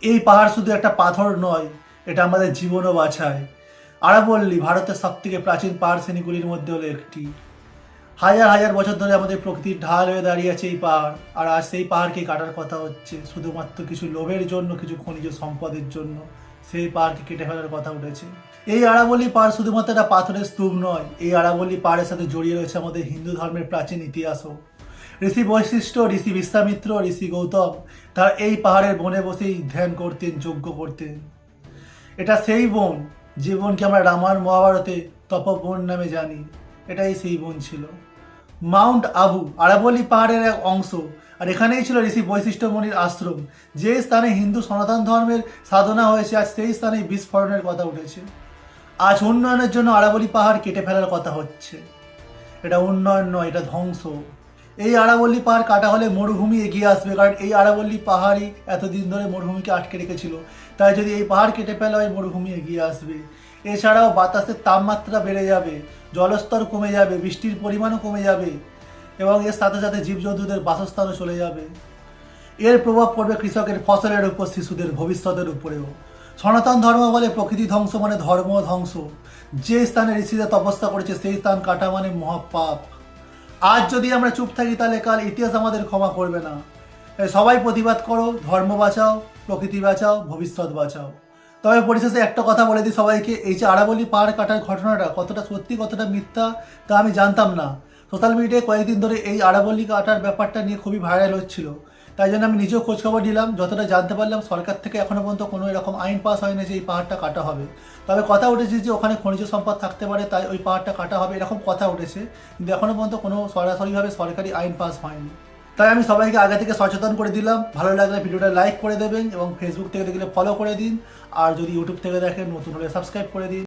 এই পাহাড় শুধু একটা পাথর নয়, এটা আমাদের জীবনও বাঁচায়। আরাবল্লী ভারতের সবথেকে প্রাচীন পাহাড় শ্রেণীগুলির মধ্যে হলো একটি। হাজার হাজার বছর ধরে আমাদের প্রকৃতির ঢাল হয়ে দাঁড়িয়ে আছে এই পাহাড়, আর আজ সেই পাহাড়কে কাটার কথা হচ্ছে শুধুমাত্র কিছু লোভের জন্য, কিছু খনিজ সম্পদের জন্য সেই পাহাড়কে কেটে ফেলার কথা উঠেছে। এই আরাবল্লী পাহাড় শুধুমাত্র একটা পাথরের স্তূপ নয়, এই আরাবল্লী পাহাড়ের সাথে জড়িয়ে রয়েছে আমাদের হিন্দু ধর্মের প্রাচীন ইতিহাসও। ঋষি বৈশিষ্ট্য, ঋষি বিশ্বামিত্র, ঋষি গৌতম তারা এই পাহাড়ের বনে বসেই ধ্যান করতেন, যজ্ঞ করতেন। এটা সেই বন যে বনকে আমরা রামায়ণ মহাভারতে তপবন নামে জানি, এটাই সেই বন ছিল। মাউন্ট আবু আরাবল্লী পাহাড়ের এক অংশ, আর এখানেই ছিল ঋষি বৈশিষ্ট্য মুনির আশ্রম। যে স্থানে হিন্দু সনাতন ধর্মের সাধনা হয়েছে, আজ সেই স্থানে বিস্ফোরণের কথা উঠেছে। আজ উন্নয়নের জন্য আরাবল্লী পাহাড় কেটে ফেলার কথা হচ্ছে। এটা উন্নয়ন নয়, এটা ধ্বংস। এই আরাবল্লী পাহাড় কাটা হলে মরুভূমি এগিয়ে আসবে, কারণ এই আরাবল্লী পাহাড়ই এতদিন ধরে মরুভূমিকে আটকে রেখেছিল। তাই যদি এই পাহাড় কেটে ফেলা হয়, মরুভূমি এগিয়ে আসবে। এছাড়াও বাতাসের তাপমাত্রা বেড়ে যাবে, জলস্তর কমে যাবে, বৃষ্টির পরিমাণও কমে যাবে, এবং এর সাথে সাথে জীবজন্তুদের বাসস্থানও চলে যাবে। এর প্রভাব পড়বে কৃষকের ফসলের উপর, শিশুদের ভবিষ্যতের উপরেও। সনাতন ধর্ম বলে প্রকৃতি ধ্বংস মানে ধর্ম ধ্বংস। যে স্থানে ঋষিরা তপস্যা করেছে সেই স্থান কাটা মানে মহাপাপ। আজ যদি আমরা চুপ থাকি তাহলে কাল ইতিহাস আমাদের ক্ষমা করবে না। তাই সবাই প্রতিবাদ করো, ধর্ম বাঁচাও, প্রকৃতি বাঁচাও, ভবিষ্যৎ বাঁচাও। তবে পরিশেষে একটা কথা বলে দিই সবাইকে, এই যে আরাবল্লী পাহাড় কাটার ঘটনাটা কতটা সত্যি কতটা মিথ্যা তা আমি জানতাম না। সোশ্যাল মিডিয়ায় কয়েকদিন ধরে এই আরাবল্লী কাটার ব্যাপারটা নিয়ে খুবই ভাইরাল হচ্ছিল, তাই জন্য আমি নিজেও খোঁজখবর নিলাম। যতটা জানতে পারলাম, সরকার থেকে এখনও পর্যন্ত কোনো এরকম আইন পাস হয়নি যে এই পাহাড়টা কাটা হবে। তবে কথা উঠেছে যে ওখানে খনিজ সম্পদ থাকতে পারে, তাই ওই পাহাড়টা কাটা হবে, এরকম কথা উঠেছে। কিন্তু এখনও পর্যন্ত কোনো সরাসরিভাবে সরকারি আইন পাস হয়নি। তাই আমি সবাইকে আগে থেকে সচেতন করে দিলাম। ভালো লাগলে ভিডিওটা লাইক করে দেবেন, এবং ফেসবুক থেকে দেখলে ফলো করে দিন, আর যদি ইউটিউব থেকে দেখেন নতুন হলে সাবস্ক্রাইব করে দিন।